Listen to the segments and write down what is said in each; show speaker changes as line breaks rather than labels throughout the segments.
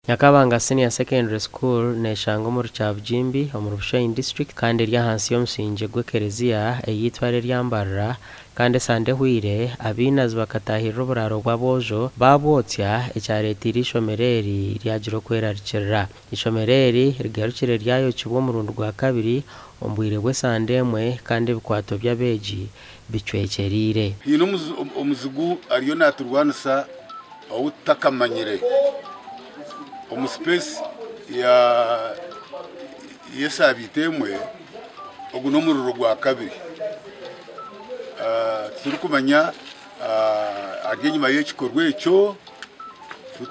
Nyakabanga Senior Secondary School neshanga omuri Kyabujimbi omuri Bushenyi district kandi rya hansi y'omusingi gw'ekereziya eyitwa rya Mbarara kandi sande hwire abinazi bakatahirira oburaro bw'abojo babwotya ekyaretire ishomereri ryagira okwerarikirira. Ishomereri rigarukire ryayokibwa omurundi gwa kabiri ombwire bw'esande emwe kandi ebikwato by'abeegi bicwekyerire.
Hino omuzigu ariyo naturwanisa obutakamanyire omuspace ya yesabitemwe ogu n'omuriro gwa kabiri turi kumanya ari enyuma y'ekikorwa ekyo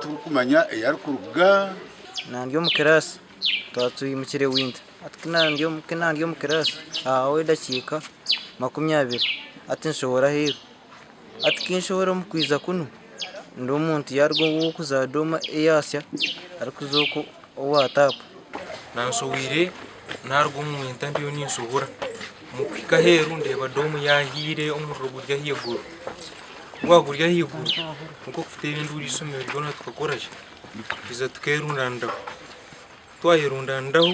turi kumanya eyari kuruga
nandyo mu kirasi twatuyimukire winda ati nandyo mu kirasi aho edakika 20 ati nshobora hero ati kinshobora mu kwiza kuno ndo umuntu yarwo wo kuzadoma eyasya ariko zoko owatapo
nansowire narwo mu winda ndiyo ninshobora mukika heru ndeba domu yahiire omuriro gurya higuru gwagurya higuru uko kufite ibintu urisomero ryo tukakoraje biza tukerundandaho twayirundandaho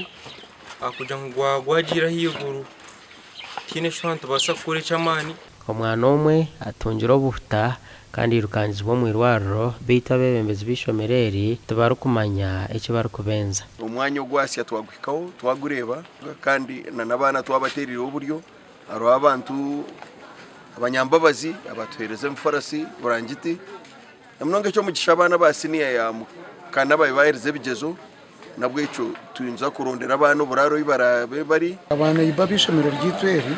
akuja ngo gwagira higuru kine shwantu basa kure chamani
omwana omwe atungira obuhuta kandi irukangizwa mu irwariro bita bebembezi bishomereri tubarukumanya icyo barukubenza.
Umwanya ogwasya twagwikaho twagureba kandi n'abana twabaterira uburyo aro abantu abanyambabazi abatuhereze mfarasi burangiti namnonge cyo mugisha abana basiniya ya kana bayibahereze bigezo nabwo icyo tuyinza kurondera abantu buraro ibarabe bari
abana ibabishomero ryitweri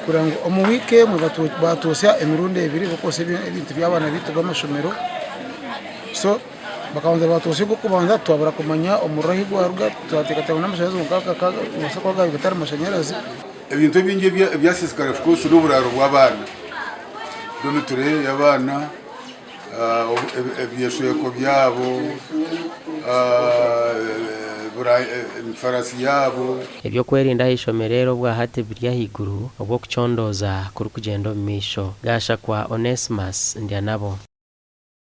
kurango omu weekend batosya emirundi ebiri bokose ebintu by'abana bitu b'amashomero so bakabanza batosye kubanza twabara kumanya omurahi gwaruga twatekatana n'amashanyarazi mukaka musako gabi gatari amashanyarazi
ebintu bingi byasisikara fukose n'uburaro bw'abana domiture y'abana ebyesheko byabo farasi yabo
ebyo kwerinda ishomerero bwa hati birya higuru obwo kuchondoza kuri kugenda mu misho gasha kwa Onesimus Ndyanabo.